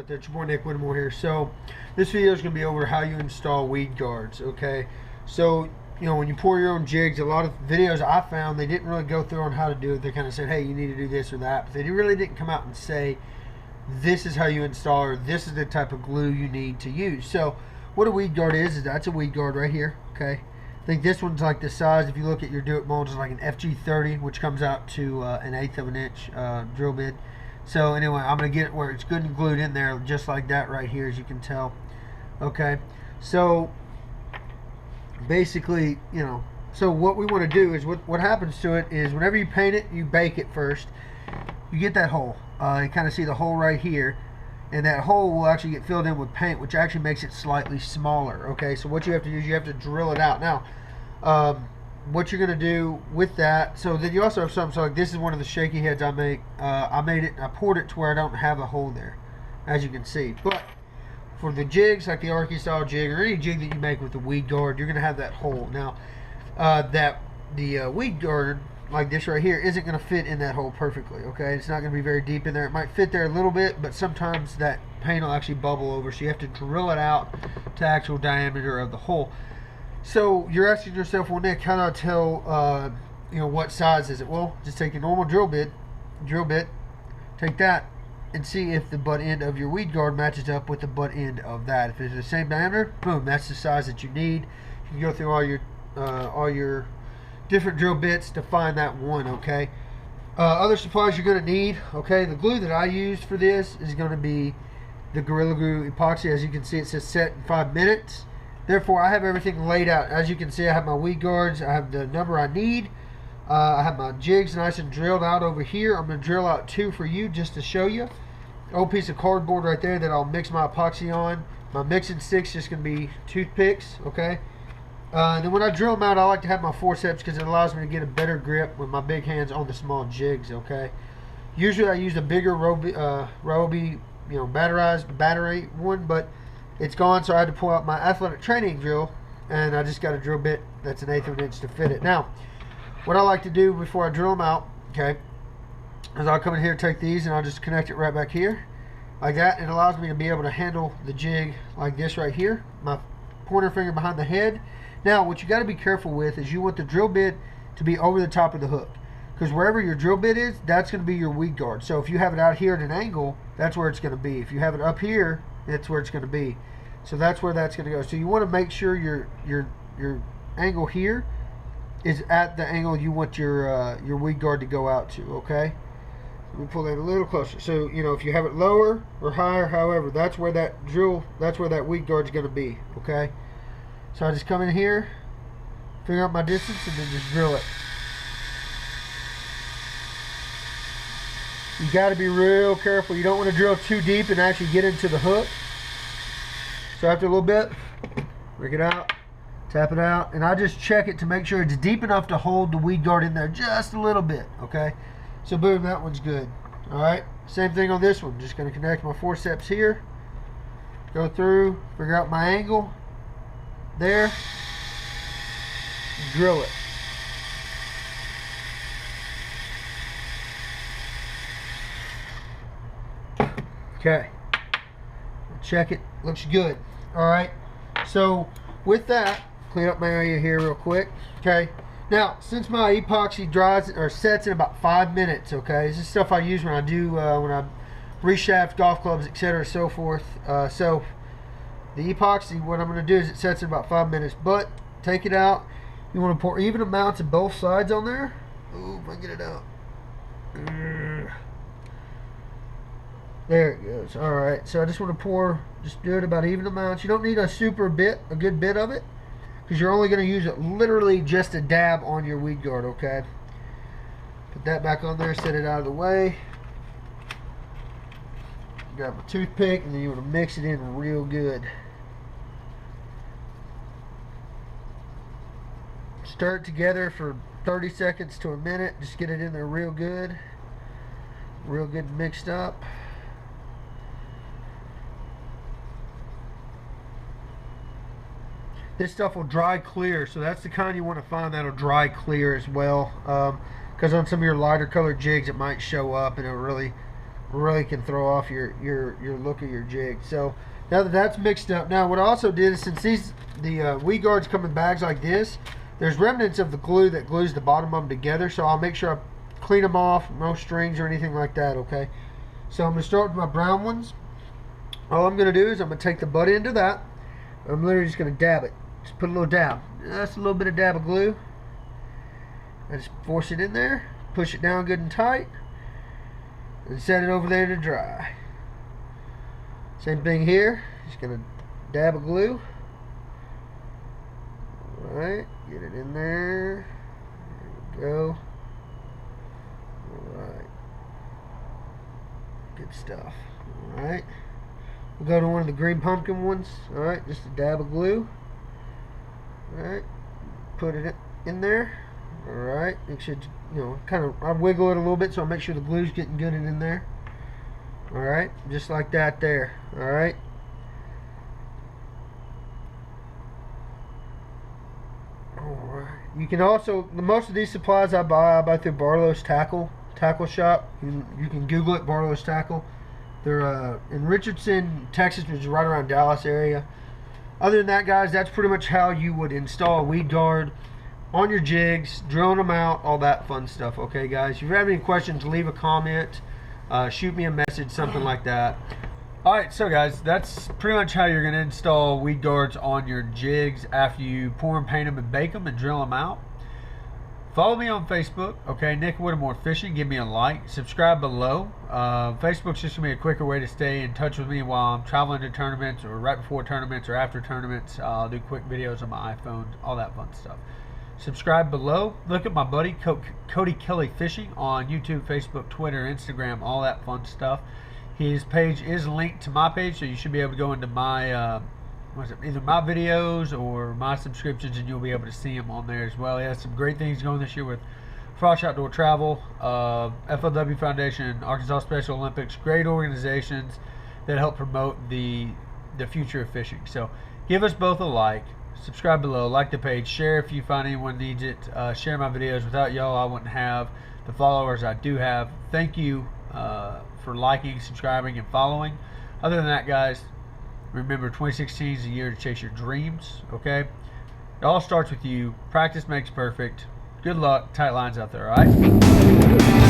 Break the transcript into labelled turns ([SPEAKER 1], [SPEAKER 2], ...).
[SPEAKER 1] right there. It's your boy Nick Whittemore here. So this video is going to be over how you install weed guards. Okay, so you know, when you pour your own jigs, a lot of videos I found, they didn't really go through on how to do it. They kind of said, hey, you need to do this or that, but they really didn't come out and say this is how you install, or this is the type of glue you need to use. So what a weed guard is that's a weed guard right here. Okay, I think this one's like the size, if you look at your Do It molds, it's like an FG30, which comes out to an 1/8 of an inch drill bit. So anyway, I'm going to get it where it's good and glued in there, just like that right here, as you can tell. Okay, so basically, you know, so what we want to do is, what happens to it is, whenever you paint it, you bake it first. You get that hole. You kind of see the hole right here, and that hole will actually get filled in with paint, which actually makes it slightly smaller. Okay, so what you have to do is you have to drill it out. Now, what you're going to do with that, so then you also have something, so like this is one of the shaky heads I make. I poured it to where I don't have a hole there, as you can see. But for the jigs, like the Arky style jig, or any jig that you make with the weed guard, you're going to have that hole. Now, the weed guard, like this right here, isn't going to fit in that hole perfectly. Okay, it's not going to be very deep in there. It might fit there a little bit, but sometimes that paint will actually bubble over, so you have to drill it out to actual diameter of the hole. So you're asking yourself, well, Nick, how do I tell, you know, what size is it? Well, just take a normal drill bit, take that, and see if the butt end of your weed guard matches up with the butt end of that. If it's the same diameter, boom, that's the size that you need. You can go through all your different drill bits to find that one. Okay. Other supplies you're going to need. Okay, the glue that I used for this is going to be the Gorilla Glue epoxy. As you can see, it says set in 5 minutes. Therefore, I have everything laid out. As you can see, I have my weed guards. I have the number I need. I have my jigs nice and drilled out over here. I'm going to drill out 2 for you just to show you. Old piece of cardboard right there that I'll mix my epoxy on. My mixing stick's just going to be toothpicks. Okay. And then when I drill them out, I like to have my forceps because it allows me to get a better grip with my big hands on the small jigs. Okay. Usually I use a bigger Ryobi, you know, battery one, but it's gone, so I had to pull out my athletic training drill, and I just got a drill bit that's an 1/8 of an inch to fit it. Now, what I like to do before I drill them out, okay, is I'll come in here, take these, and I'll just connect it right back here, like that. It allows me to be able to handle the jig like this right here, my pointer finger behind the head. Now, what you got to be careful with is you want the drill bit to be over the top of the hook, because wherever your drill bit is, that's going to be your weed guard. So if you have it out here at an angle, that's where it's going to be. If you have it up here, that's where it's going to be. So that's where that's going to go. So you want to make sure your angle here is at the angle you want your weed guard to go out to. Okay. Let me pull that a little closer. So you know, if you have it lower or higher, however, that's where that weed guard is going to be. Okay. So I just come in here, figure out my distance, and then just drill it. You got to be real careful. You don't want to drill too deep and actually get into the hook. So after a little bit, break it out, tap it out, and I just check it to make sure it's deep enough to hold the weed guard in there just a little bit. Okay, so boom, that one's good. All right, same thing on this one. Just going to connect my forceps here, go through, figure out my angle there, drill it. Okay, check it, looks good. All right, so with that, clean up my area here real quick. Okay, now since my epoxy dries or sets in about 5 minutes, okay, this is stuff I use when I do when I reshaft golf clubs, etc., so forth. So the epoxy, what I'm going to do is it sets in about 5 minutes, but take it out. You want to pour even amounts of both sides on there. Oh, if I get it out. There it goes. All right, so I just want to pour, just do it about even amounts. You don't need a good bit of it, because you're only going to use it literally just a dab on your weed guard. Okay, put that back on there, set it out of the way. Grab a toothpick, and then you want to mix it in real good. Stir it together for 30 seconds to a minute. Just get it in there real good mixed up. This stuff will dry clear, so that's the kind you want to find that'll dry clear as well, because on some of your lighter colored jigs it might show up and it'll really really can throw off your look of your jig. So now that that's mixed up, now what I also did is, since the weed guards come in bags like this, there's remnants of the glue that glues the bottom of them together, so I'll make sure I clean them off, no strings or anything like that, okay? So I'm going to start with my brown ones. All I'm going to do is I'm going to take the butt end of that. I'm literally just going to dab it. Just put a little dab. That's a little bit of dab of glue. I just force it in there, push it down good and tight, and set it over there to dry. Same thing here. Just going to dab of glue. Alright, get it in there. There we go. Alright. Good stuff. Alright. We'll go to one of the green pumpkin ones. Alright, just a dab of glue. Alright. Put it in there. Alright. Make sure, kind of, I wiggle it a little bit so I make sure the glue's getting good and in there. Alright, just like that there. Alright. You can also, most of these supplies I buy through Barlow's Tackle Shop. You can Google it, Barlow's Tackle. They're in Richardson, Texas, which is right around Dallas area. Other than that, guys, that's pretty much how you would install a weed guard on your jigs, drilling them out, all that fun stuff. Okay, guys, if you have any questions, leave a comment, shoot me a message, something like that. Alright, so guys, that's pretty much how you're going to install weed guards on your jigs after you pour and paint them and bake them and drill them out. Follow me on Facebook, okay, Nick Whittemore Fishing. Give me a like, subscribe below. Facebook's just going to be a quicker way to stay in touch with me while I'm traveling to tournaments or right before tournaments or after tournaments. I'll do quick videos on my iPhone, all that fun stuff. Subscribe below. Look at my buddy Cody Kelly Fishing on YouTube, Facebook, Twitter, Instagram, all that fun stuff. His page is linked to my page, so you should be able to go into my either my videos or my subscriptions, and you'll be able to see him on there as well. He has some great things going this year with Frosh Outdoor Travel, FLW Foundation, Arkansas Special Olympics. Great organizations that help promote the future of fishing. So give us both a like, subscribe below, like the page, share if you find anyone needs it. Share my videos. Without y'all, I wouldn't have the followers I do have. Thank you for liking, subscribing, and following. Other than that, guys, remember 2016 is the year to chase your dreams, okay? It all starts with you. Practice makes perfect. Good luck. Tight lines out there, all right?